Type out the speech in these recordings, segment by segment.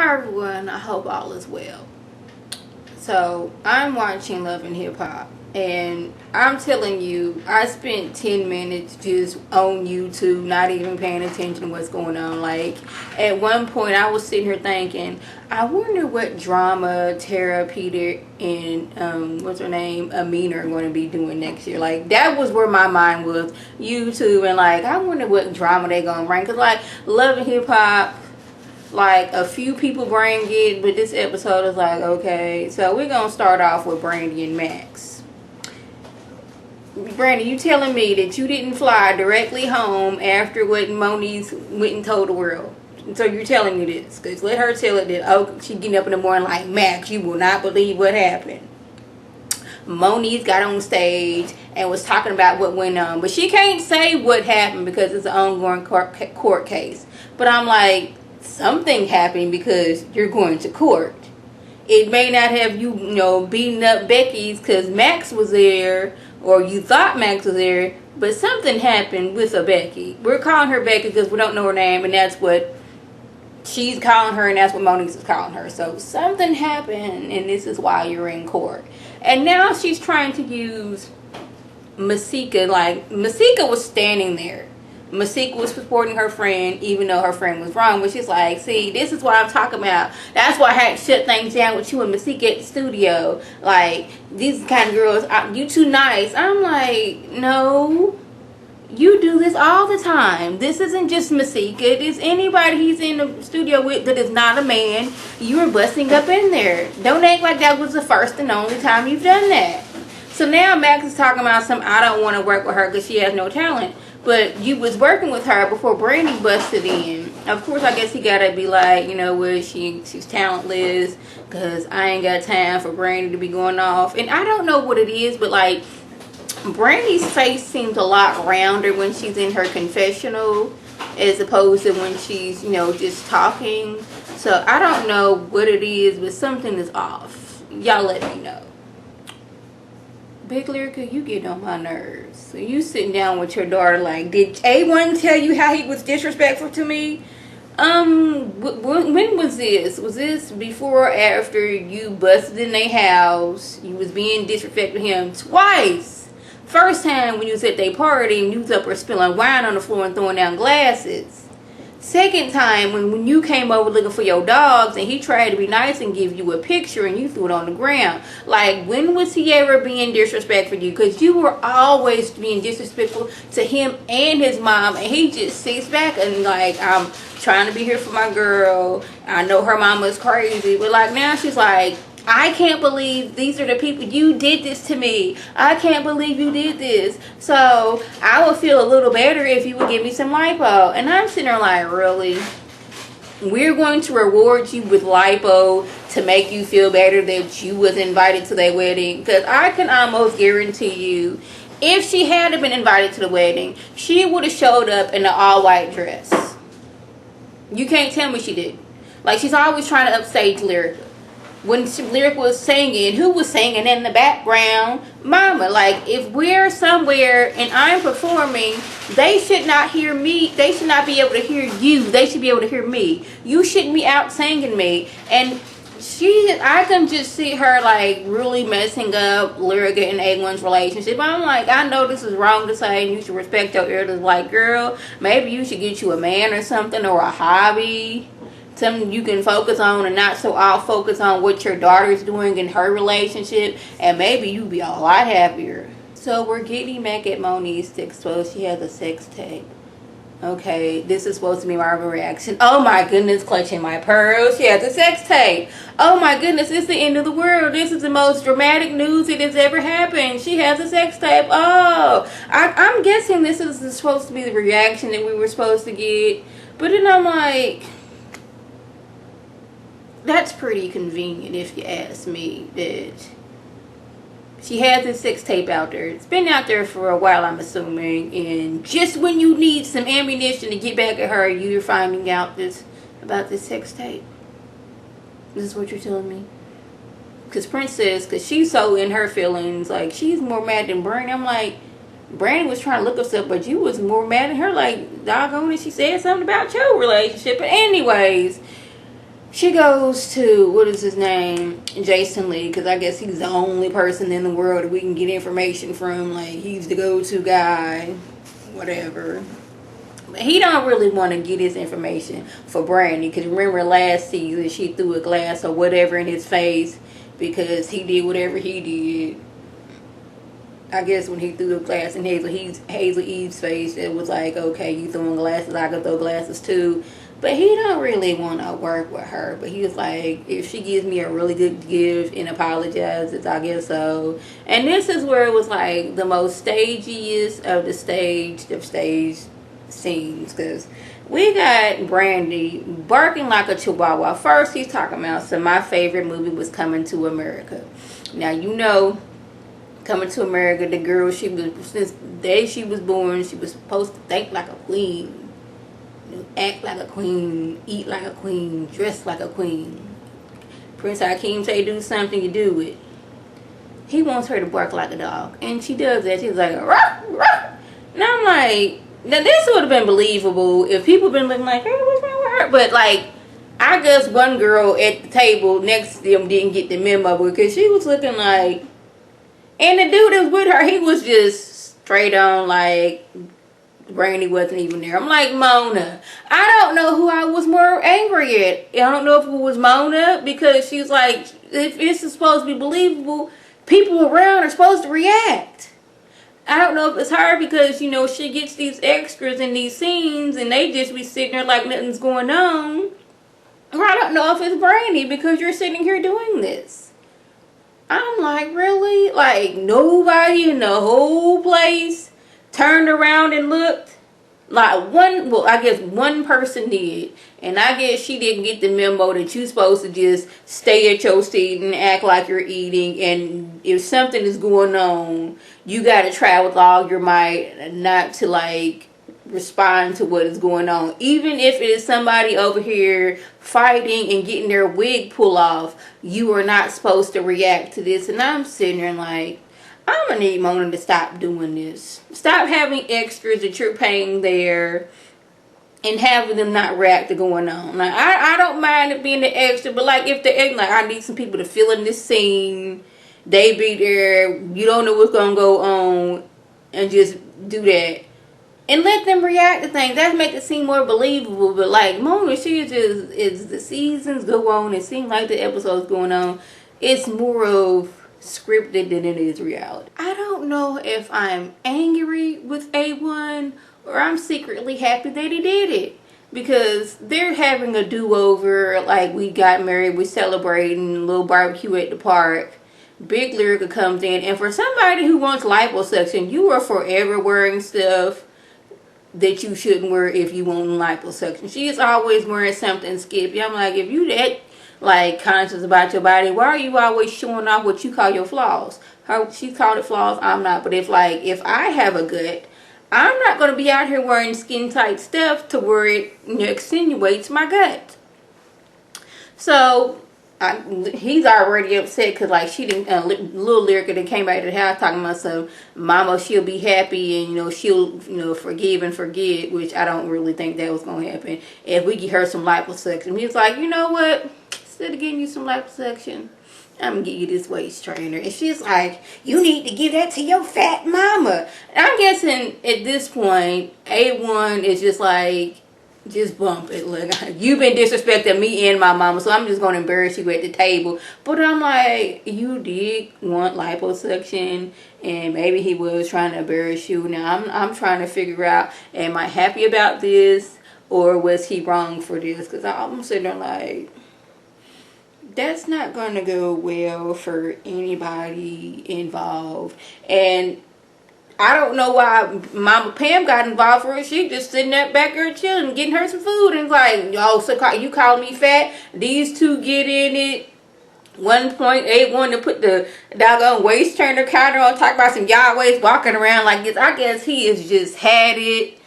Hi everyone, I hope all is well. So I'm watching Love and Hip Hop, and I'm telling you, I spent 10 minutes just on YouTube, not even paying attention to what's going on. Like, at one point I was sitting here thinking, I wonder what drama Tara, Peter, and what's her name, Amina are going to be doing next year. Like, that was where my mind was, YouTube, and like, I wonder what drama they gonna bring. Cause like, Love and Hip Hop, like, a few people bring it, but this episode is like, okay. So we're gonna start off with Brandy and Max. Brandy, you telling me that you didn't fly directly home after what MONIECE went and told the world? So you're telling me this, because let her tell it that, oh, she getting up in the morning like, Max, you will not believe what happened. MONIECE got on stage and was talking about what went on, but she can't say what happened because it's an ongoing court case. But I'm like, something happened because you're going to court. It may not have you know beating up Becky's because Max was there, or you thought Max was there, but something happened with a Becky. We're calling her Becky because we don't know her name, and that's what she's calling her, and that's what MONIECE is calling her. So something happened, and this is why you're in court. And now she's trying to use Masika. Like, Masika was standing there. Masika was supporting her friend, even though her friend was wrong. But she's like, see, this is what I'm talking about. That's why I had to shut things down with you and Masika at the studio. Like, these kind of girls, you too nice. I'm like, no. You do this all the time. This isn't just Masika. It is anybody he's in the studio with that is not a man. You were busting up in there. Don't act like that was the first and only time you've done that. So now Max is talking about some, I don't want to work with her because she has no talent. But you was working with her before Brandy busted in. Of course, I guess he gotta be like, you know what, she's talentless, because I ain't got time for Brandy to be going off. And I don't know what it is, but like, Brandy's face seems a lot rounder when she's in her confessional, as opposed to when she's, you know, just talking. So I don't know what it is, but something is off. Y'all let me know. Big Lyrica, you get on my nerves. So you sitting down with your daughter like, did A1 tell you how he was disrespectful to me? When was this? Was this before or after you busted in their house? You was being disrespectful to him twice. First time when you was at their party and you was up there spilling wine on the floor and throwing down glasses. Second time when you came over looking for your dogs and he tried to be nice and give you a picture and you threw it on the ground. Like, when was he ever being disrespectful to you? Because you were always being disrespectful to him and his mom, and he just sits back and like, I'm trying to be here for my girl. I know her mama is crazy, but like now she's like, I can't believe these are the people, you did this to me. I can't believe you did this. So I would feel a little better if you would give me some lipo. And I'm sitting there like, really? We're going to reward you with lipo to make you feel better that you was invited to their wedding? Because I can almost guarantee you, if she had been invited to the wedding, she would have showed up in an all-white dress. You can't tell me she did. Like, she's always trying to upstage Lyrica. When Lyrica was singing, who was singing in the background? Mama. Like, if we're somewhere and I'm performing, they should not hear me. They should not be able to hear you. They should be able to hear me. You shouldn't be out singing me. And I can just see her like really messing up Lyrica and A1's relationship. I'm like, I know this is wrong to say and you should respect your elders. Like, girl, maybe you should get you a man or something, or a hobby. Something you can focus on and not so all focus on what your daughter's doing in her relationship, and maybe you'll be a lot happier. So we're getting back at MONIECE to expose she has a sex tape. Okay, this is supposed to be my reaction. Oh my goodness, clutching my pearls. She has a sex tape. Oh my goodness, it's the end of the world. This is the most dramatic news that has ever happened. She has a sex tape. Oh, I'm guessing this is supposed to be the reaction that we were supposed to get. But then I'm like, that's pretty convenient if you ask me, that she has this sex tape out there. It's been out there for a while, I'm assuming, and just when you need some ammunition to get back at her, you're finding out about this sex tape. This is what you're telling me? Because Princess, because she's so in her feelings, like, she's more mad than Brandy. I'm like, Brandy was trying to look herself, but you was more mad at her, like, doggone it, she said something about your relationship. But anyways, She goes to, what is his name, Jason Lee, because I guess he's the only person in the world that we can get information from. Like, he's the go-to guy, whatever. But he don't really want to get his information for Brandy, because remember last season she threw a glass or whatever in his face because he did whatever he did. I guess when he threw the glass in Hazel Eve's face, it was like, okay, you throwing glasses, I can throw glasses too. But he don't really want to work with her. But he was like, if she gives me a really good gift and apologizes, I guess so. And this is where it was like the most stagiest of the stage scenes. Because we got Brandy barking like a chihuahua. First, he's talking about, so my favorite movie was Coming to America. Now, you know, Coming to America, the girl, since the day she was born, she was supposed to think like a queen. Act like a queen, eat like a queen, dress like a queen. Prince Hakeem say do something, you do it. He wants her to bark like a dog, and she does that. She's like, ruff, ruff. And I'm like, now this would have been believable if people been looking like, hey, what's wrong with her? But like, I guess one girl at the table next to them didn't get the memo because she was looking like, and the dude that was with her, he was just straight on like, Brandy wasn't even there. I'm like, Mona, I don't know who I was more angry at. I don't know if it was Mona, because she's like, if it's supposed to be believable, people around are supposed to react. I don't know if it's her because, you know, she gets these extras in these scenes and they just be sitting there like nothing's going on. Or I don't know if it's Brandy because you're sitting here doing this. I'm like, really? Like, nobody in the whole place turned around and looked? Like I guess one person did. And I guess she didn't get the memo that you're supposed to just stay at your seat and act like you're eating. And if something is going on, you got to try with all your might not to like respond to what is going on. Even if it is somebody over here fighting and getting their wig pulled off, you are not supposed to react to this. And I'm sitting there like, I'm going to need Mona to stop doing this. Stop having extras that you're paying there and having them not react to going on. Like, I don't mind it being the extra, but like if they're like, I need some people to fill in this scene. They be there. You don't know what's going to go on. And just do that. And let them react to things. That make it seem more believable. But like Mona, she just, as the seasons go on, it seems like the episodes going on, it's more of scripted than it is reality. I don't know if I'm angry with A1 or I'm secretly happy that he did it, because they're having a do-over. Like, we got married, we're celebrating, a little barbecue at the park. Big Lyrica comes in, and for somebody who wants liposuction, you are forever wearing stuff that you shouldn't wear if you want liposuction. She is always wearing something skimpy. I'm like, if you that like conscious about your body, why are you always showing off what you call your flaws? She called it flaws, I'm not. But if I have a gut, I'm not going to be out here wearing skin tight stuff to where it, you know, extenuates my gut. So he's already upset because like she didn't, little Lyrica that came back to the house talking about some mama, she'll be happy and, you know, she'll, you know, forgive and forget, which I don't really think that was going to happen if we get her some liposuction. He's like, you know what, instead of getting you some liposuction, I'm gonna get you this waist trainer. And she's like, you need to give that to your fat mama. And I'm guessing at this point A1 is just like, just bump it. Look, you've been disrespecting me and my mama, so I'm just going to embarrass you at the table. But I'm like, you did want liposuction, and maybe he was trying to embarrass you. Now, I'm trying to figure out, am I happy about this, or was he wrong for this? Because I'm sitting there like, that's not going to go well for anybody involved. And I don't know why Mama Pam got involved for it. She just sitting there back there chilling, getting her some food, and it's like, oh, so you calling me fat? These two get in it. 1.81 to put the doggone waist trainer counter on, talk about some y'all waist walking around like this. I guess he has just had it.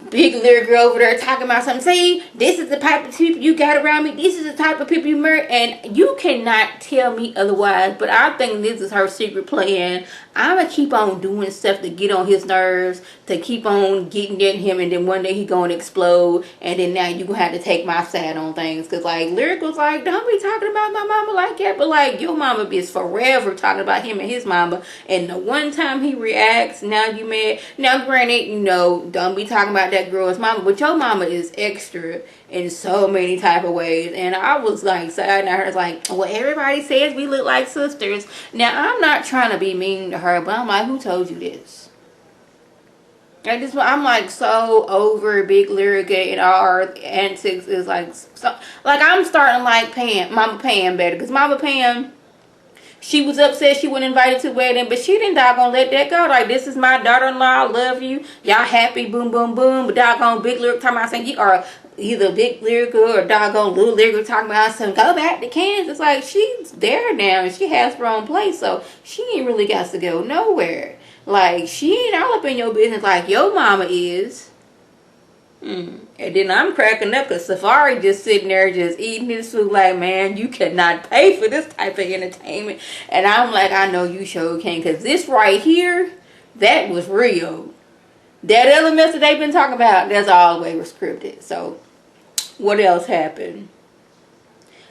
Big Lyrica over there talking about something. See, this is the type of people you got around me. This is the type of people you marry. And you cannot tell me otherwise. But I think this is her secret plan. I'm going to keep on doing stuff to get on his nerves. To keep on getting at him. And then one day he going to explode. And then now you going to have to take my side on things. Because like Lyrica was like, don't be talking about my mama like that. But like your mama is forever talking about him and his mama. And the one time he reacts, now you mad. Now granted, you know, don't be talking about that girl's mama, but your mama is extra in so many type of ways. And I was like sad, and I was like, well, everybody says we look like sisters. Now I'm not trying to be mean to her, but I'm like, who told you this? I'm like so over Big Lyrica and all her antics. Is like, so, like I'm starting like Mama Pam better, because Mama Pam, she was upset she wasn't invited to the wedding, but she didn't doggone let that go. Like, this is my daughter-in-law, I love you. Y'all happy, boom, boom, boom. But doggone Big Lyrica talking about saying you are either Big Lyrica or doggone Little Lyrica talking about something. Go back to Kansas. Like, she's there now and she has her own place, so she ain't really got to go nowhere. Like, she ain't all up in your business like your mama is. And then I'm cracking up because Safari just sitting there just eating his food like, man, you cannot pay for this type of entertainment. And I'm like, I know you sure can, because this right here, that was real. That elements that they've been talking about, that's all the way was scripted. So what else happened?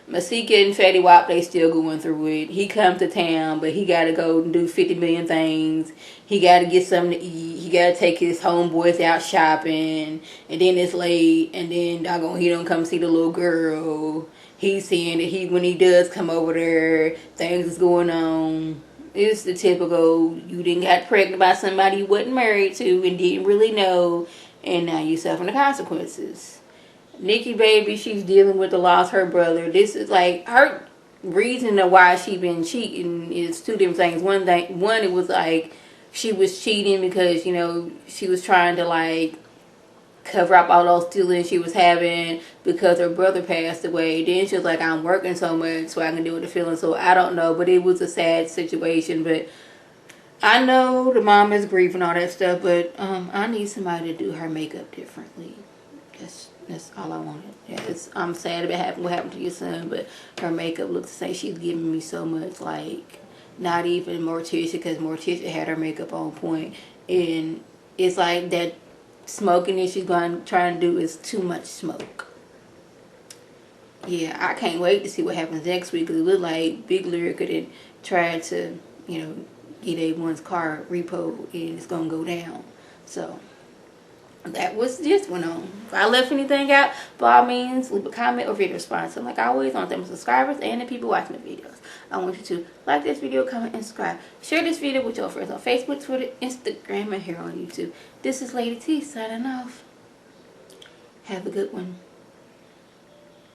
Masika and Fetty Wap, they still going through it. He comes to town, but he got to go and do 50 million things. He got to get something to eat. He got to take his homeboys out shopping. And then it's late. And then doggone, he don't come see the little girl. He's saying that when he does come over there, things is going on. It's the typical, you didn't got pregnant by somebody you wasn't married to and didn't really know. And now you suffering the consequences. Nikki baby, she's dealing with the loss of her brother. This is like her reason of why she been cheating is two different things. One, it was like she was cheating because, you know, she was trying to like cover up all those feelings she was having because her brother passed away. Then she was like, I'm working so much so I can deal with the feelings. So I don't know, but it was a sad situation. But I know the mom is grieving all that stuff, but I need somebody to do her makeup differently. That's all I wanted. Yeah, I'm sad about what happened to your son, but her makeup looks the same. She's giving me so much, like, not even Morticia, because Morticia had her makeup on point. And it's like that smoking that she's trying to do is too much smoke. Yeah, I can't wait to see what happens next week, because it looks like Big Lyrica did try to, you know, get A1's car repo, and it's going to go down. So that was this one on. If I left anything out, by all means, leave a comment or video response. And like I always want them subscribers and the people watching the videos. I want you to like this video, comment, and subscribe. Share this video with your friends on Facebook, Twitter, Instagram, and here on YouTube. This is Lady T signing off. Have a good one.